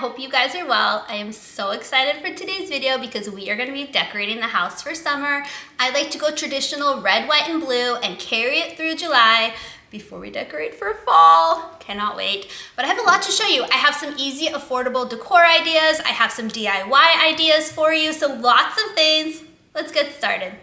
hope you guys are well. I am so excited for today's video because we are going to be decorating the house for summer. I like to go traditional red, white, and blue and carry it through July before we decorate for fall. Cannot wait. But I have a lot to show you. I have some easy, affordable decor ideas. I have some DIY ideas for you. So lots of things. Let's get started.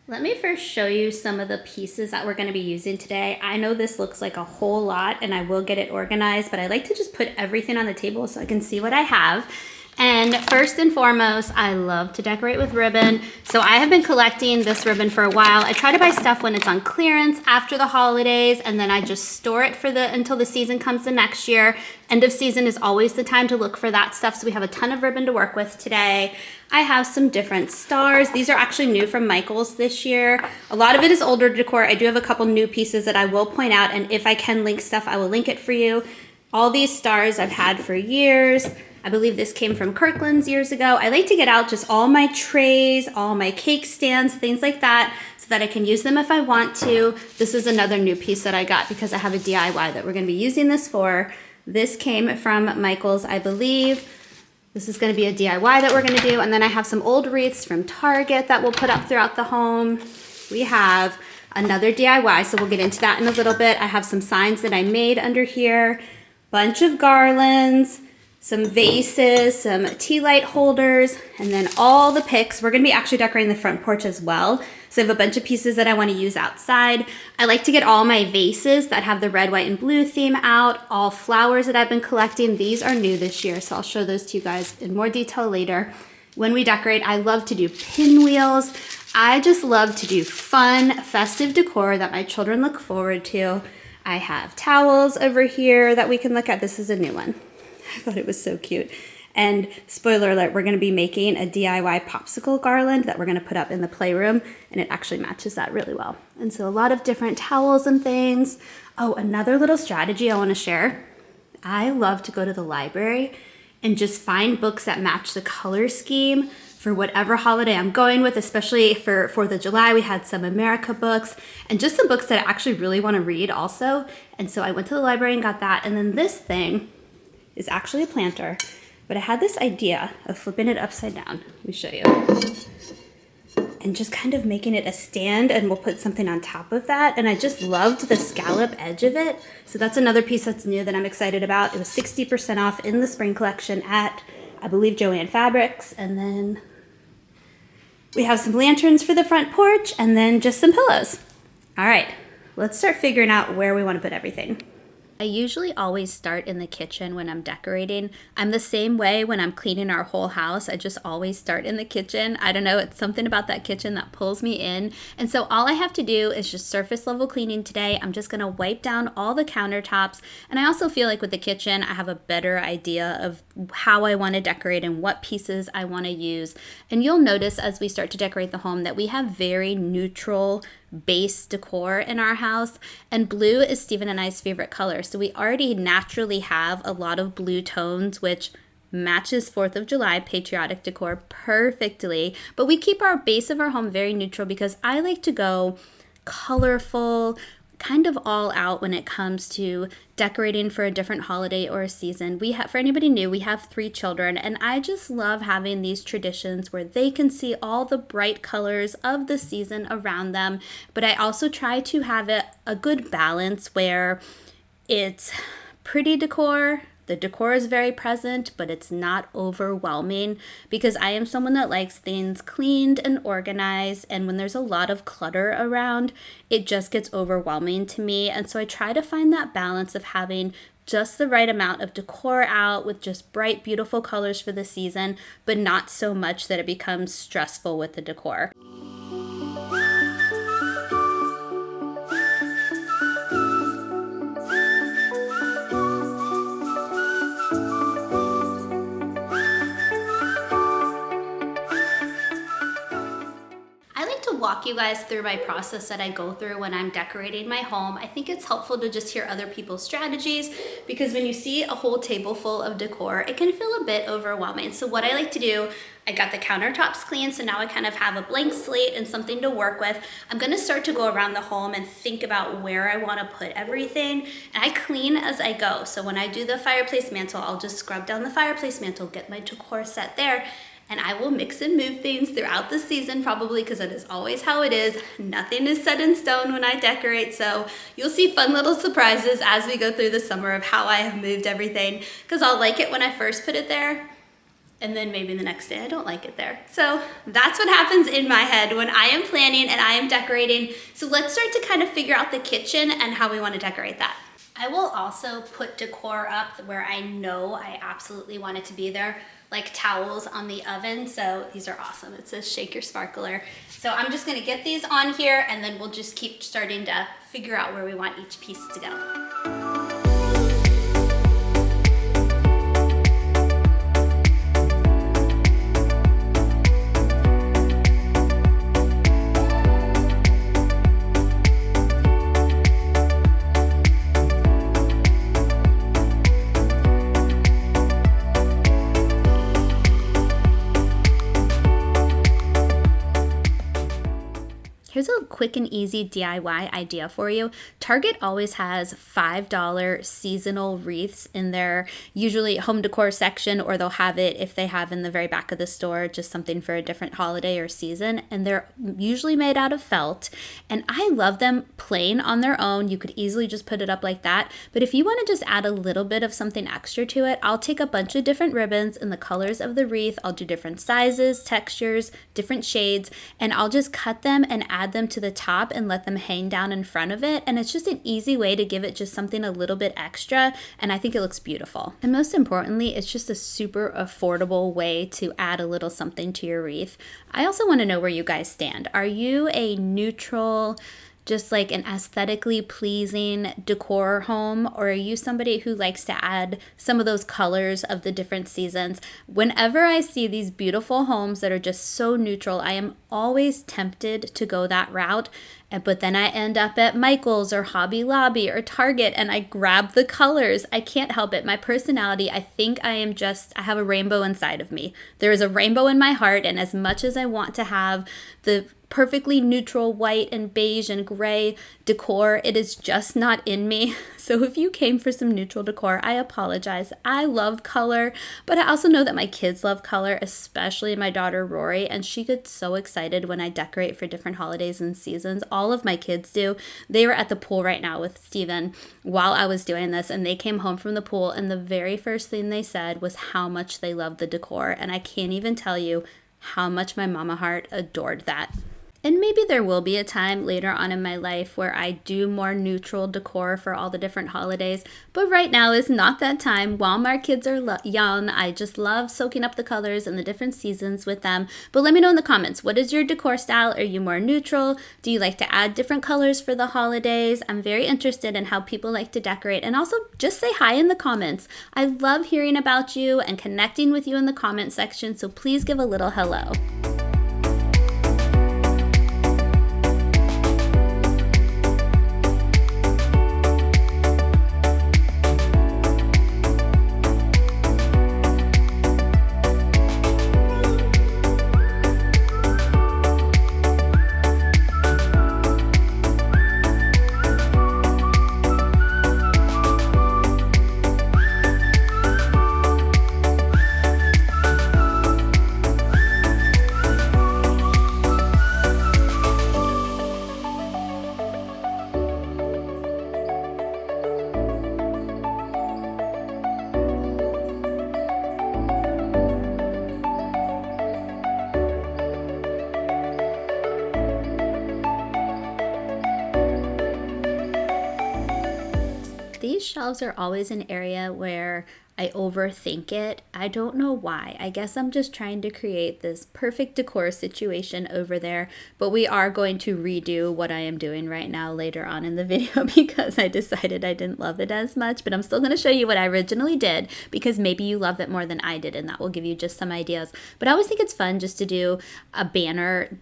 Let me first show you some of the pieces that we're going to be using today. I know this looks like a whole lot and I will get it organized, but I like to just put everything on the table so I can see what I have. And first and foremost, I love to decorate with ribbon. So I have been collecting this ribbon for a while. I try to buy stuff when it's on clearance after the holidays, and then I just store it for until the season comes the next year. End of season is always the time to look for that stuff. So we have a ton of ribbon to work with today. I have some different stars. These are actually new from Michael's this year. A lot of it is older decor. I do have a couple new pieces that I will point out, and if I can link stuff, I will link it for you. All these stars I've had for years. I believe this came from Kirkland's years ago. I like to get out just all my trays, all my cake stands, things like that, so that I can use them if I want to. This is another new piece that I got because I have a DIY that we're gonna be using this for. This came from Michael's, I believe. This is gonna be a DIY that we're gonna do. And then I have some old wreaths from Target that we'll put up throughout the home. We have another DIY, so we'll get into that in a little bit. I have some signs that I made under here, bunch of garlands, some vases, some tea light holders, and then all the picks. We're gonna be actually decorating the front porch as well. So I have a bunch of pieces that I wanna use outside. I like to get all my vases that have the red, white, and blue theme out, all flowers that I've been collecting. These are new this year, so I'll show those to you guys in more detail later. When we decorate, I love to do pinwheels. I just love to do fun, festive decor that my children look forward to. I have towels over here that we can look at. This is a new one. I thought it was so cute. And spoiler alert, we're gonna be making a DIY popsicle garland that we're gonna put up in the playroom, and it actually matches that really well. And so a lot of different towels and things. Oh, another little strategy I wanna share. I love to go to the library and just find books that match the color scheme for whatever holiday I'm going with, especially for 4th of July. We had some America books and just some books that I actually really wanna read also. And so I went to the library and got that. And then this thing is actually a planter, but I had this idea of flipping it upside down. Let me show you. And just kind of making it a stand, and we'll put something on top of that. And I just loved the scallop edge of it. So that's another piece that's new that I'm excited about. It was 60% off in the spring collection at, I believe, Joann Fabrics. And then we have some lanterns for the front porch and then just some pillows. All right, let's start figuring out where we want to put everything. I usually always start in the kitchen when I'm decorating. I'm the same way when I'm cleaning our whole house. I just always start in the kitchen. I don't know, it's something about that kitchen that pulls me in. And so all I have to do is just surface level cleaning today. I'm just gonna wipe down all the countertops. And I also feel like with the kitchen, I have a better idea of how I wanna decorate and what pieces I wanna use. And you'll notice as we start to decorate the home that we have very neutral base decor in our house, and blue is Stephen and I's favorite color. So we already naturally have a lot of blue tones, which matches 4th of July patriotic decor perfectly. But we keep our base of our home very neutral because I like to go colorful, kind of all out when it comes to decorating for a different holiday or a season. We have, for anybody new, we have 3 children, and I just love having these traditions where they can see all the bright colors of the season around them. But I also try to have a good balance where it's pretty decor. The decor is very present, but it's not overwhelming because I am someone that likes things cleaned and organized. And when there's a lot of clutter around, it just gets overwhelming to me. And so I try to find that balance of having just the right amount of decor out with just bright, beautiful colors for the season, but not so much that it becomes stressful with the decor. walk walk you guys through my process that I go through when I'm decorating my home. I think it's helpful to just hear other people's strategies, because when you see a whole table full of decor, it can feel a bit overwhelming. So what I like to do, I got the countertops clean, so now I kind of have a blank slate and something to work with. I'm gonna start to go around the home and think about where I wanna put everything, and I clean as I go. So when I do the fireplace mantle, I'll just scrub down the fireplace mantle, get my decor set there, and I will mix and move things throughout the season, probably because that is always how it is. Nothing is set in stone when I decorate, so you'll see fun little surprises as we go through the summer of how I have moved everything, because I'll like it when I first put it there, and then maybe the next day I don't like it there. So that's what happens in my head when I am planning and I am decorating. So let's start to kind of figure out the kitchen and how we want to decorate that. I will also put decor up where I know I absolutely want it to be there, like towels on the oven. So these are awesome. It says shake your sparkler. So I'm just gonna get these on here, and then we'll just keep starting to figure out where we want each piece to go. Here's a quick and easy DIY idea for you. Target always has $5 seasonal wreaths in their usually home decor section, or they'll have it if they have in the very back of the store, just something for a different holiday or season. And they're usually made out of felt. And I love them plain on their own. You could easily just put it up like that. But if you want to just add a little bit of something extra to it, I'll take a bunch of different ribbons in the colors of the wreath. I'll do different sizes, textures, different shades, and I'll just cut them and add them to the top and let them hang down in front of it. And it's just an easy way to give it just something a little bit extra, and I think it looks beautiful. And most importantly, it's just a super affordable way to add a little something to your wreath. I also want to know where you guys stand. Are you a neutral, just like an aesthetically pleasing decor home, or are you somebody who likes to add some of those colors of the different seasons? Whenever I see these beautiful homes that are just so neutral, I am always tempted to go that route. But then I end up at Michael's or Hobby Lobby or Target and I grab the colors. I can't help it. My personality, I think I have a rainbow inside of me. There is a rainbow in my heart, and as much as I want to have the perfectly neutral white and beige and gray decor, it is just not in me. So if you came for some neutral decor, I apologize. I love color, but I also know that my kids love color, especially my daughter Rory, and she gets so excited when I decorate for different holidays and seasons. All of my kids do. They were at the pool right now with Steven while I was doing this, and they came home from the pool, and the very first thing they said was how much they love the decor, and I can't even tell you how much my mama heart adored that. And maybe there will be a time later on in my life where I do more neutral decor for all the different holidays. But right now is not that time. While my kids are young, I just love soaking up the colors and the different seasons with them. But let me know in the comments, what is your decor style? Are you more neutral? Do you like to add different colors for the holidays? I'm very interested in how people like to decorate. And also just say hi in the comments. I love hearing about you and connecting with you in the comment section. So please give a little hello. These shelves are always an area where I overthink it. I don't know why. I guess I'm just trying to create this perfect decor situation over there, but we are going to redo what I am doing right now later on in the video because I decided I didn't love it as much, but I'm still going to show you what I originally did because maybe you love it more than I did, and that will give you just some ideas. But I always think it's fun just to do a banner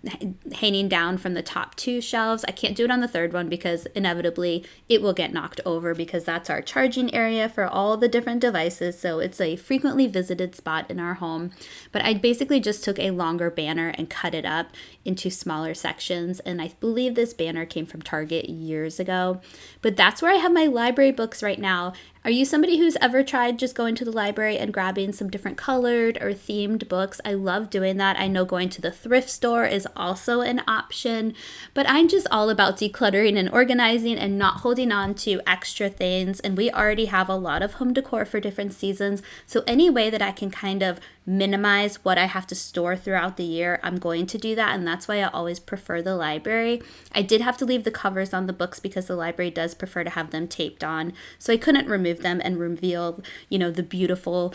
hanging down from the top 2 shelves. I can't do it on the 3rd one because inevitably it will get knocked over because that's our charging area for all the different devices. So it's a frequently visited spot in our home. But I basically just took a longer banner and cut it up into smaller sections. And I believe this banner came from Target years ago. But that's where I have my library books right now. Are you somebody who's ever tried just going to the library and grabbing some different colored or themed books? I love doing that. I know going to the thrift store is also an option, but I'm just all about decluttering and organizing and not holding on to extra things. And we already have a lot of home decor for different seasons. So any way that I can kind of minimize what I have to store throughout the year, I'm going to do that. And that's why I always prefer the library. I did have to leave the covers on the books because the library does prefer to have them taped on. So I couldn't remove them and reveal, the beautiful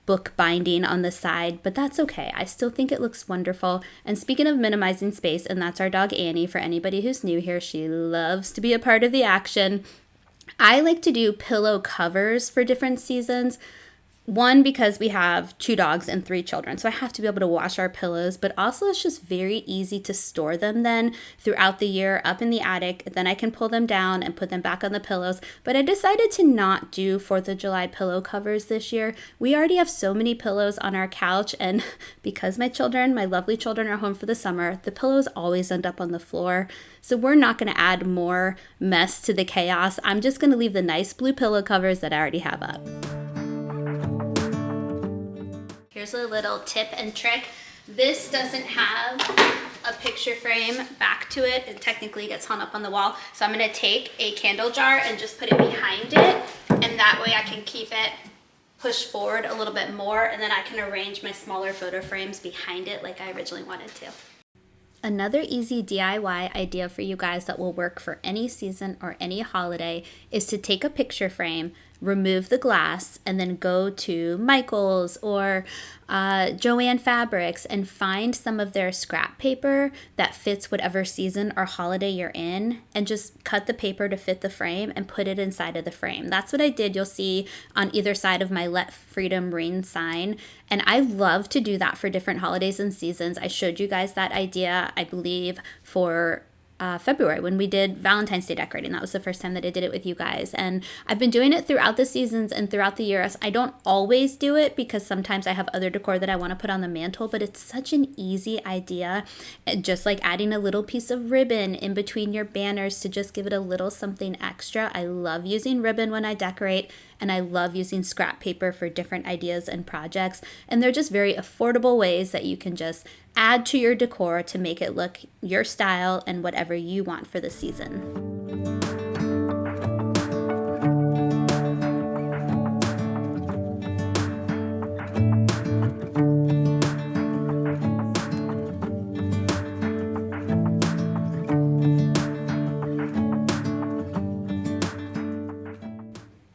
book binding on the side, but that's okay. I still think it looks wonderful. And speaking of minimizing space, and that's our dog Annie, for anybody who's new here, she loves to be a part of the action. I like to do pillow covers for different seasons. One, because we have 2 dogs and 3 children, so I have to be able to wash our pillows, but also it's just very easy to store them then throughout the year up in the attic. Then I can pull them down and put them back on the pillows. But I decided to not do 4th of July pillow covers this year. We already have so many pillows on our couch, and because my lovely children, are home for the summer, the pillows always end up on the floor. So we're not going to add more mess to the chaos. I'm just going to leave the nice blue pillow covers that I already have up. Here's a little tip and trick. This doesn't have a picture frame back to it. It technically gets hung up on the wall. So I'm gonna take a candle jar and just put it behind it. And that way I can keep it pushed forward a little bit more. And then I can arrange my smaller photo frames behind it like I originally wanted to. Another easy DIY idea for you guys that will work for any season or any holiday is to take a picture frame, remove the glass, and then go to Michael's or Joann Fabrics and find some of their scrap paper that fits whatever season or holiday you're in, and just cut the paper to fit the frame and put it inside of the frame. That's what I did. You'll see on either side of my Let Freedom Ring sign. And I love to do that for different holidays and seasons. I showed you guys that idea, I believe, for February when we did Valentine's Day decorating. That was the first time that I did it with you guys. And I've been doing it throughout the seasons and throughout the years. I don't always do it because sometimes I have other decor that I want to put on the mantle, but it's such an easy idea. Just like adding a little piece of ribbon in between your banners to just give it a little something extra. I love using ribbon when I decorate, and I love using scrap paper for different ideas and projects. And they're just very affordable ways that you can just add to your decor to make it look your style and whatever you want for the season.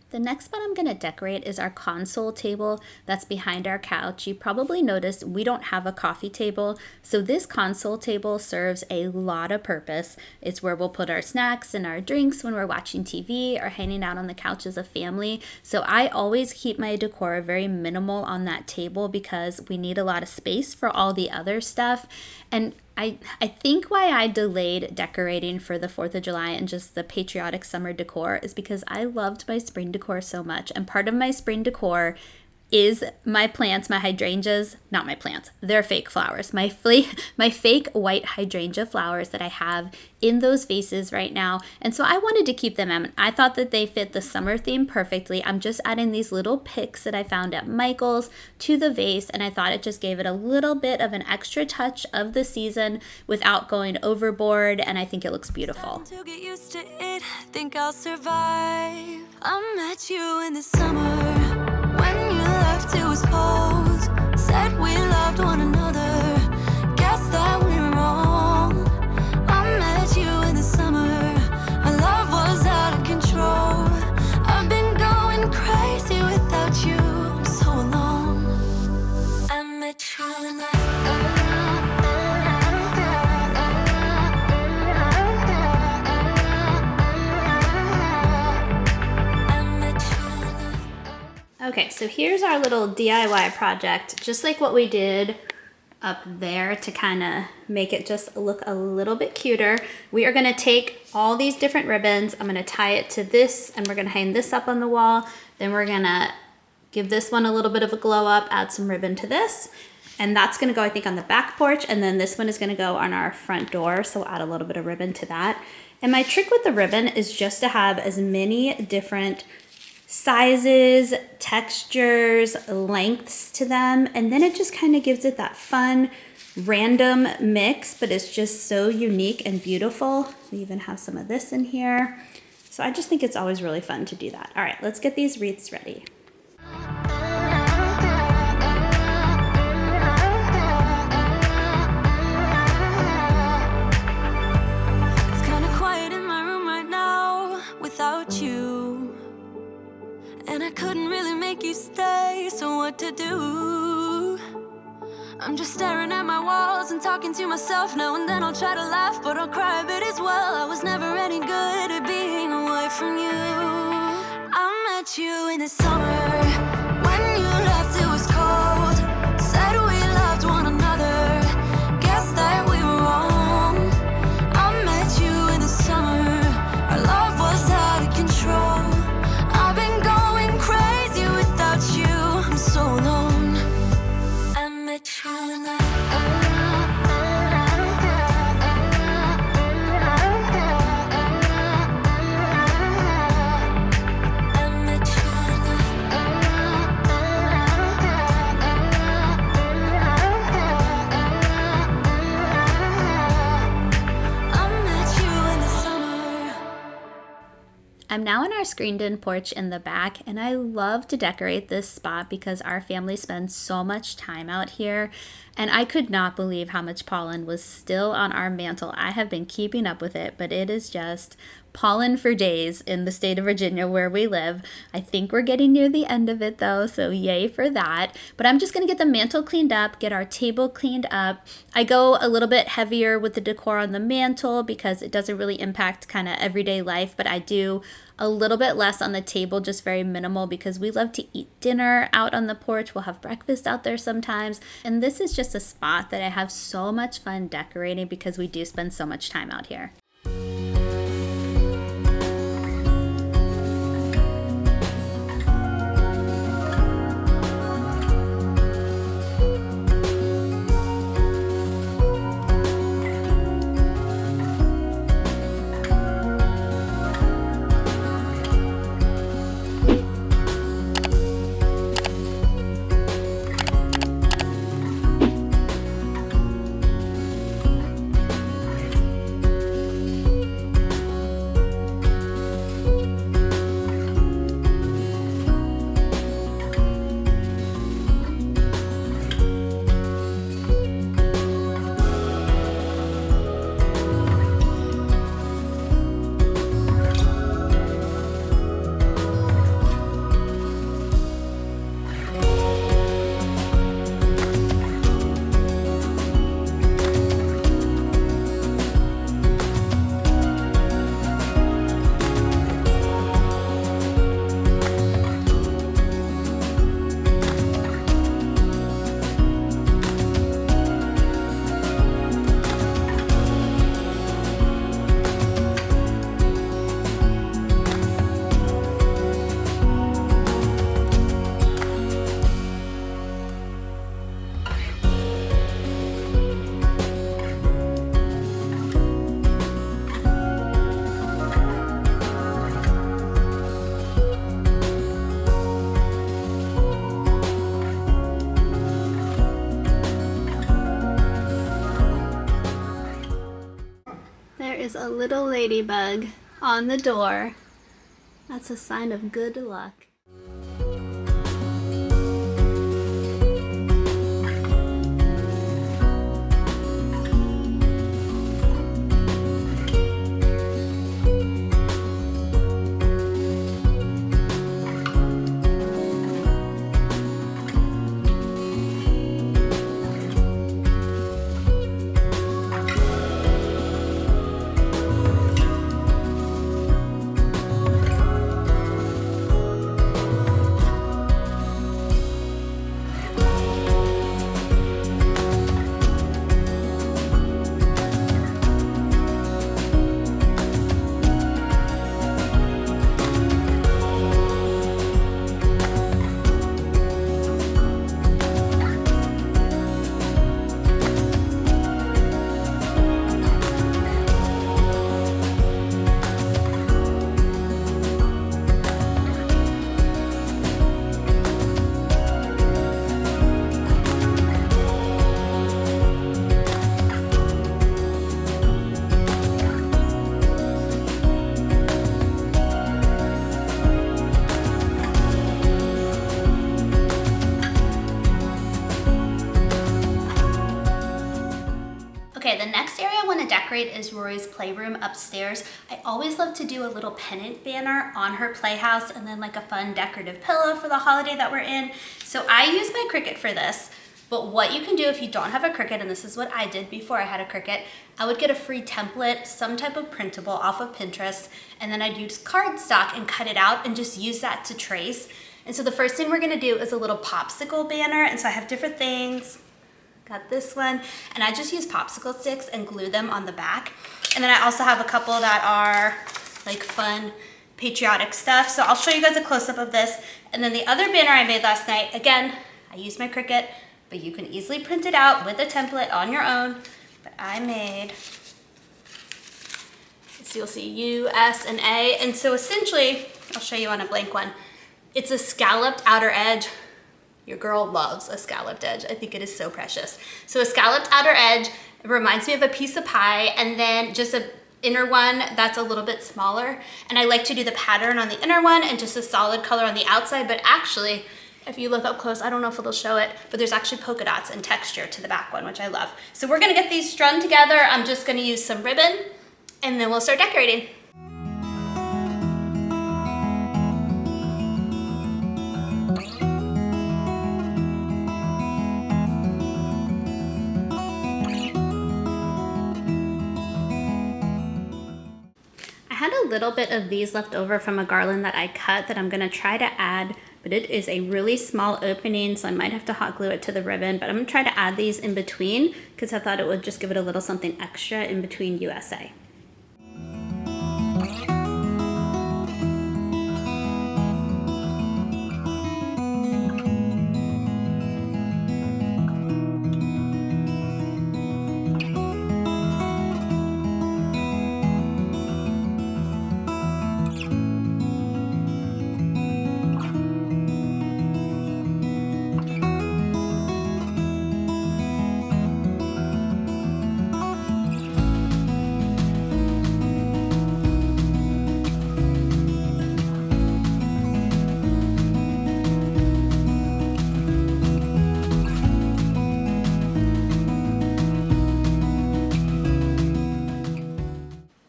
The next spot I'm going to decorate is our console table that's behind our couch. You probably noticed we don't have a coffee table, so this console table serves a lot of purpose. It's where we'll put our snacks and our drinks when we're watching TV or hanging out on the couch as a family. So I always keep my decor very minimal on that table because we need a lot of space for all the other stuff. And I think why I delayed decorating for the 4th of July and just the patriotic summer decor is because I loved my spring decor so much. And part of my spring decor is my plants, my hydrangeas, not my plants, they're fake flowers. My fake white hydrangea flowers that I have in those vases right now. And so I wanted to keep them in. I thought that they fit the summer theme perfectly. I'm just adding these little picks that I found at Michael's to the vase, and I thought it just gave it a little bit of an extra touch of the season without going overboard, and I think it looks beautiful. To get used to it, think I'll survive. I met you in the summer. When you left, it was cold. Said we loved one another. Guess that we're wrong. I met you in the summer. Our love was out of control. I've been going crazy without you. Okay, so here's our little DIY project, just like what we did up there to kind of make it just look a little bit cuter. We are gonna take all these different ribbons, I'm gonna tie it to this, and we're gonna hang this up on the wall. Then we're gonna give this one a little bit of a glow up, add some ribbon to this, and that's gonna go, I think, on the back porch, and then this one is gonna go on our front door, so we'll add a little bit of ribbon to that. And my trick with the ribbon is just to have as many different sizes, textures, lengths to them, and then it just kind of gives it that fun, random mix, but it's just so unique and beautiful. We even have some of this in here. So I just think it's always really fun to do that. All right, let's get these wreaths ready. Without you, and I couldn't really make you stay, so what to do? I'm just staring at my walls and talking to myself. Now and then I'll try to laugh, but I'll cry a bit as well. I was never any good at being away from you. I met you in the summer, when you left it was cold. Said we loved one another, guess that we were wrong. I met you in the summer, our love was out of control. I've been going crazy without you, I'm so alone. I met you in the I'm now on our screened-in porch in the back, and I love to decorate this spot because our family spends so much time out here, and I could not believe how much pollen was still on our mantle. I have been keeping up with it, but it is just pollen for days in the state of Virginia where we live. I think we're getting near the end of it though, so yay for that. But I'm just gonna get the mantle cleaned up, get our table cleaned up. I go a little bit heavier with the decor on the mantle because it doesn't really impact kind of everyday life, but I do a little bit less on the table, just very minimal, because we love to eat dinner out on the porch. We'll have breakfast out there sometimes. And this is just a spot that I have so much fun decorating because we do spend so much time out here. There is a little ladybug on the door. That's a sign of good luck. decorate is Rory's playroom upstairs. I always love to do a little pennant banner on her playhouse and then like a fun decorative pillow for the holiday that we're in. So I use my Cricut for this. But what you can do if you don't have a Cricut, and this is what I did before I had a Cricut, I would get a free template, some type of printable off of Pinterest, and then I'd use cardstock and cut it out and just use that to trace. And so the first thing we're gonna do is a little popsicle banner. And so I have different things. Got this one, and I just use popsicle sticks and glue them on the back. And then I also have a couple that are like fun patriotic stuff. So I'll show you guys a close-up of this. And then the other banner I made last night, again, I used my Cricut, but you can easily print it out with a template on your own. But I made, so you'll see U, S, and A. And so essentially, I'll show you on a blank one. It's a scalloped outer edge. Your girl loves a scalloped edge. I think it is so precious. So a scalloped outer edge, it reminds me of a piece of pie, and then just a inner one that's a little bit smaller. And I like to do the pattern on the inner one and just a solid color on the outside, but actually, if you look up close, I don't know if it'll show it, but there's actually polka dots and texture to the back one, which I love. So we're gonna get these strung together. I'm just gonna use some ribbon and then we'll start decorating. I had a little bit of these left over from a garland that I cut that I'm gonna try to add, but it is a really small opening, so I might have to hot glue it to the ribbon, but I'm gonna try to add these in between because I thought it would just give it a little something extra in between USA.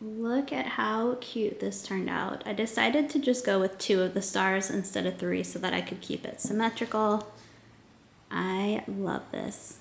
Look at how cute this turned out. I decided to just go with 2 of the stars instead of 3 so that I could keep it symmetrical. I love this.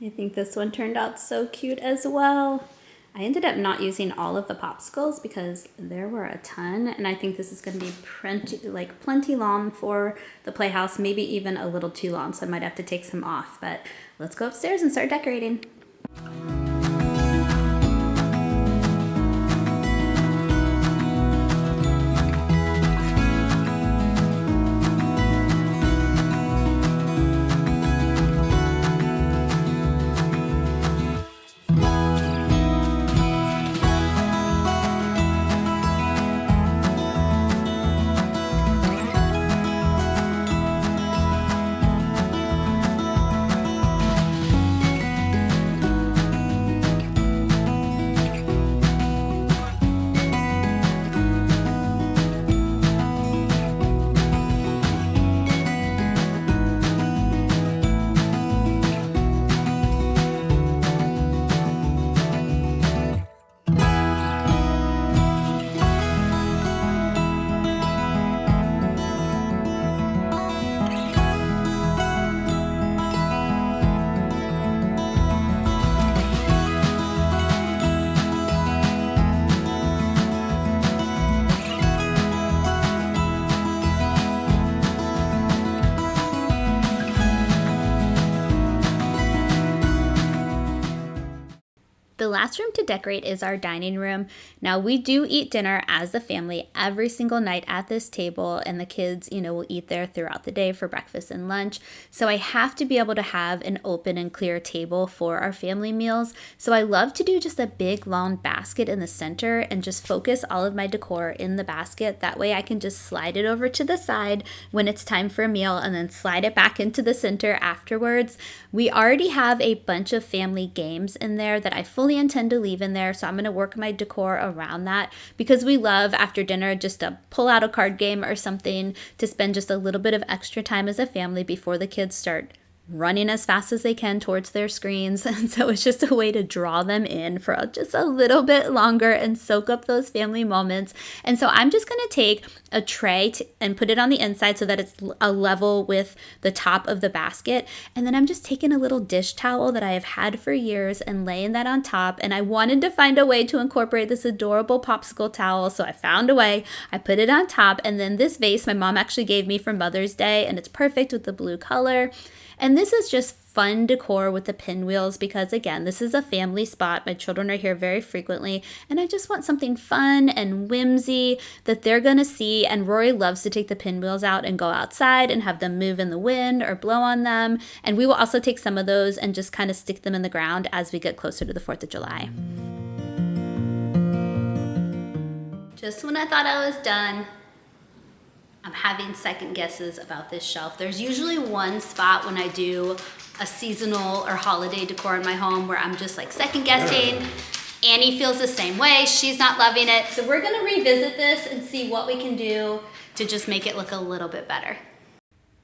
I think this one turned out so cute as well. I ended up not using all of the popsicles because there were a ton, and I think this is going to be plenty long for the playhouse, maybe even a little too long, so I might have to take some off. But let's go upstairs and start decorating. The last room to decorate is our dining room. Now, we do eat dinner as a family every single night at this table, and the kids, will eat there throughout the day for breakfast and lunch. So I have to be able to have an open and clear table for our family meals. So I love to do just a big long basket in the center and just focus all of my decor in the basket. That way I can just slide it over to the side when it's time for a meal and then slide it back into the center afterwards. We already have a bunch of family games in there that I fully intend to leave in there, so I'm going to work my decor around that because we love after dinner just to pull out a card game or something to spend just a little bit of extra time as a family before the kids start running as fast as they can towards their screens. And so it's just a way to draw them in for just a little bit longer and soak up those family moments. And so I'm just going to take a tray and put it on the inside so that it's a level with the top of the basket. And then I'm just taking a little dish towel that I have had for years and laying that on top. And I wanted to find a way to incorporate this adorable popsicle towel. So I found a way. I put it on top. And then this vase my mom actually gave me for Mother's Day, and it's perfect with the blue color. And this is just fun decor with the pinwheels because, again, this is a family spot. My children are here very frequently, and I just want something fun and whimsy that they're going to see. And Rory loves to take the pinwheels out and go outside and have them move in the wind or blow on them. And we will also take some of those and just kind of stick them in the ground as we get closer to the 4th of July. Just when I thought I was done, I'm having second guesses about this shelf. There's usually one spot when I do a seasonal or holiday decor in my home where I'm just like second guessing. Annie feels the same way. She's not loving it. So we're gonna revisit this and see what we can do to just make it look a little bit better.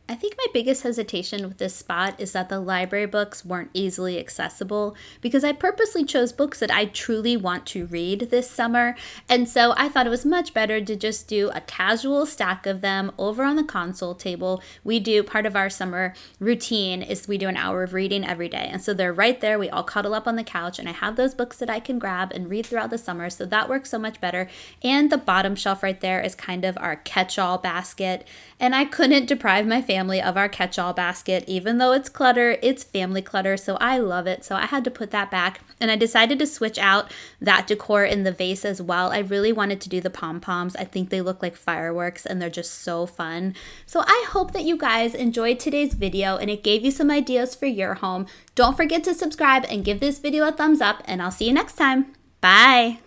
I think my biggest hesitation with this spot is that the library books weren't easily accessible because I purposely chose books that I truly want to read this summer. And so I thought it was much better to just do a casual stack of them over on the console table. We do part of our summer routine is we do an hour of reading every day. And so they're right there. We all cuddle up on the couch and I have those books that I can grab and read throughout the summer. So that works so much better. And the bottom shelf right there is kind of our catch-all basket. And I couldn't deprive my family of our catch-all basket. Even though it's clutter, it's family clutter, so I love it. So I had to put that back, and I decided to switch out that decor in the vase as well. I really wanted to do the pom-poms. I think they look like fireworks, and they're just so fun. So I hope that you guys enjoyed today's video, and it gave you some ideas for your home. Don't forget to subscribe and give this video a thumbs up, and I'll see you next time. Bye!